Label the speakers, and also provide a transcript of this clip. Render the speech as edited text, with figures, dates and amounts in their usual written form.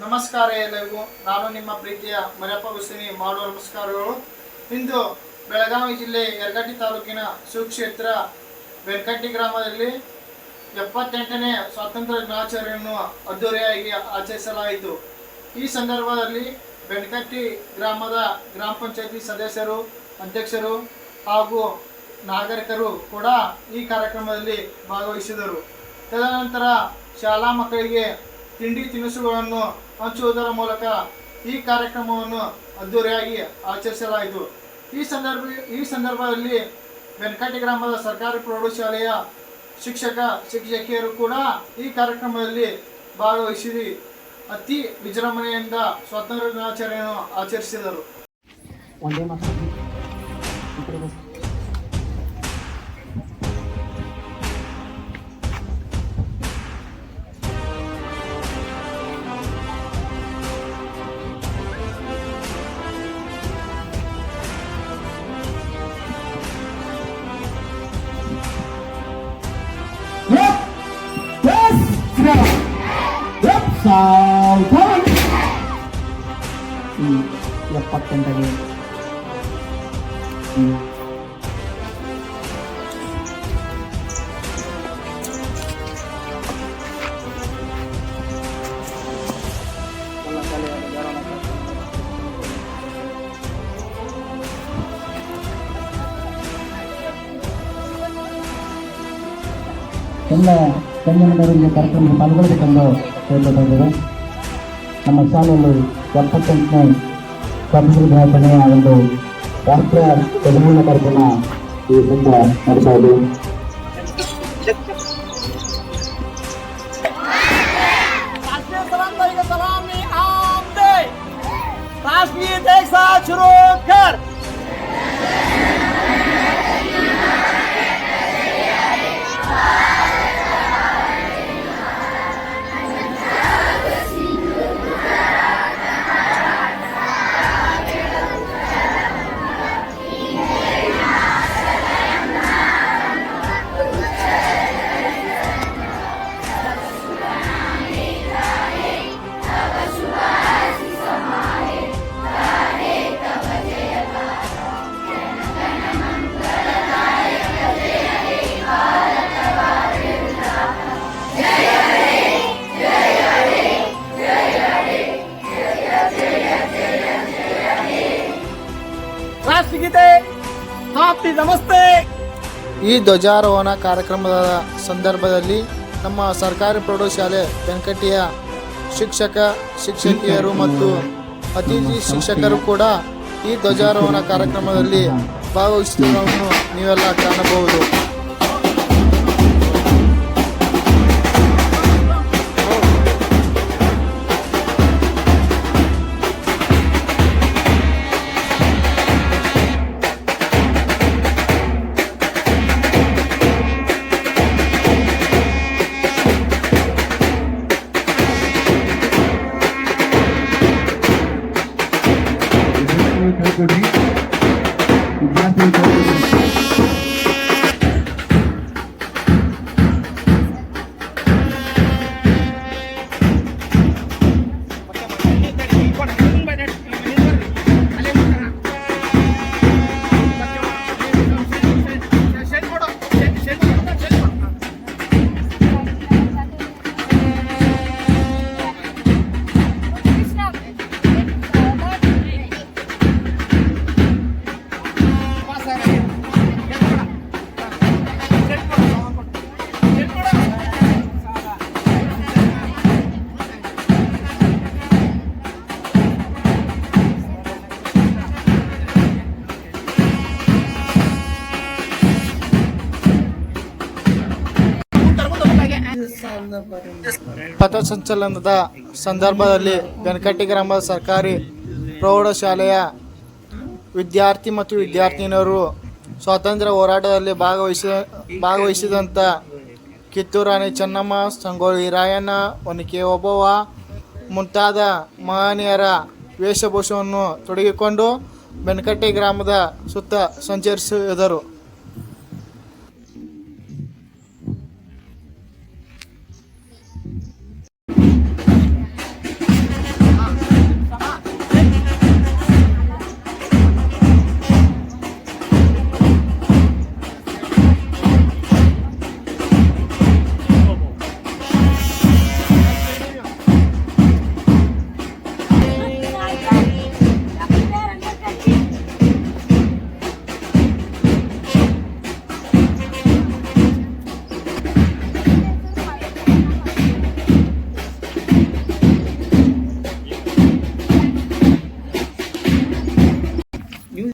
Speaker 1: ನಮಸ್ಕಾರ ಎಲ್ಲರಿಗೂ. ನಾನು ನಿಮ್ಮ ಪ್ರೀತಿಯ ಮರ್ಯಪ್ಪ ಹುಸೇನಿ ಮಾಡುವ ನಮಸ್ಕಾರಗಳು. ಇಂದು ಬೆಳಗಾವಿ ಜಿಲ್ಲೆ ಯರಗಟ್ಟಿ ತಾಲೂಕಿನ ಸುಕ್ಷೇತ್ರ ಬೆನಕಟ್ಟಿ ಗ್ರಾಮದಲ್ಲಿ 78ನೇ ಸ್ವಾತಂತ್ರ್ಯ ದಿನಾಚರಣೆಯನ್ನು ಅದ್ದೂರಿಯಾಗಿ ಆಚರಿಸಲಾಯಿತು. ಈ ಸಂದರ್ಭದಲ್ಲಿ ಬೆನಕಟ್ಟಿ ಗ್ರಾಮದ ಗ್ರಾಮ ಪಂಚಾಯತಿ ಸದಸ್ಯರು, ಅಧ್ಯಕ್ಷರು ಹಾಗೂ ನಾಗರಿಕರು ಕೂಡ ಈ ಕಾರ್ಯಕ್ರಮದಲ್ಲಿ ಭಾಗವಹಿಸಿದರು. ತದನಂತರ ಶಾಲಾ ಮಕ್ಕಳಿಗೆ ತಿಂಡಿ ತಿನಿಸುಗಳನ್ನು ಹಂಚುವುದರ ಮೂಲಕ ಈ ಕಾರ್ಯಕ್ರಮವನ್ನು ಅದ್ದೂರಿಯಾಗಿ ಆಚರಿಸಲಾಯಿತು. ಈ ಸಂದರ್ಭದಲ್ಲಿ ಬೆನಕಟ್ಟಿ ಗ್ರಾಮದ ಸರ್ಕಾರಿ ಪ್ರೌಢಶಾಲೆಯ ಶಿಕ್ಷಕಿಯರು ಕೂಡ ಈ ಕಾರ್ಯಕ್ರಮದಲ್ಲಿ ಭಾಗವಹಿಸಿ ಅತಿ ವಿಜೃಂಭಣೆಯಿಂದ ಸ್ವಾತಂತ್ರ್ಯ ದಿನಾಚರಣೆಯನ್ನು ಆಚರಿಸಿದರು.
Speaker 2: ಎಲ್ಲ ಸಂಜನವರಿಗೆ ಕಾರ್ಯಕ್ರಮದಲ್ಲಿ ಪಾಲ್ಗೊಳ್ಳಬೇಕೆಂದು ಕೇಳಿಕೊಂಡಿದ್ದೇವೆ. ನಮ್ಮ ಶಾಲೆಯಲ್ಲಿ 78ನೇ ಸ್ವಾತಂತ್ರ್ಯ ದಿನಾಚರಣೆಯ ಒಂದು ರಾಷ್ಟ್ರೀಯ ಧ್ವಜಾರೋಹಣ ಕಾರ್ಯಕ್ರಮ ಈ ಸಂಘ ನಡೆಸ್ತಾ ಇದೆ.
Speaker 1: ನಮಸ್ತೆ. ಈ ಧ್ವಜಾರೋಹಣ ಕಾರ್ಯಕ್ರಮದ ಸಂದರ್ಭದಲ್ಲಿ ನಮ್ಮ ಸರ್ಕಾರಿ ಪ್ರೌಢಶಾಲೆ ಬೆನಕಟ್ಟಿಯ ಶಿಕ್ಷಕಿಯರು ಮತ್ತು ಅತಿಥಿ ಶಿಕ್ಷಕರು ಕೂಡ ಈ ಧ್ವಜಾರೋಹಣ ಕಾರ್ಯಕ್ರಮದಲ್ಲಿ ಭಾಗವಹಿಸುವುದನ್ನು ನೀವೆಲ್ಲ ಕಾಣಬಹುದು. ಪಥಸಂಚಲನದ ಸಂದರ್ಭದಲ್ಲಿ ಬೆನಕಟ್ಟಿ ಗ್ರಾಮದ ಸರ್ಕಾರಿ ಪ್ರೌಢಶಾಲೆಯ ವಿದ್ಯಾರ್ಥಿ ಮತ್ತು ವಿದ್ಯಾರ್ಥಿನಿಯರು ಸ್ವಾತಂತ್ರ್ಯ ಹೋರಾಟದಲ್ಲಿ ಭಾಗವಹಿಸಿದಂಥ ಕಿತ್ತೂರು ರಾಣಿ ಚೆನ್ನಮ್ಮ, ಸಂಗೊಳ್ಳಿ ರಾಯಣ್ಣ, ಒನಕೆ ಓಬವ್ವ ಮುಂತಾದ ಮಹನೀಯರ ವೇಷಭೂಷವನ್ನು ತೊಡಗಿಕೊಂಡು ಬೆನಕಟ್ಟಿ ಗ್ರಾಮದ ಸುತ್ತ ಸಂಚರಿಸಿದರು.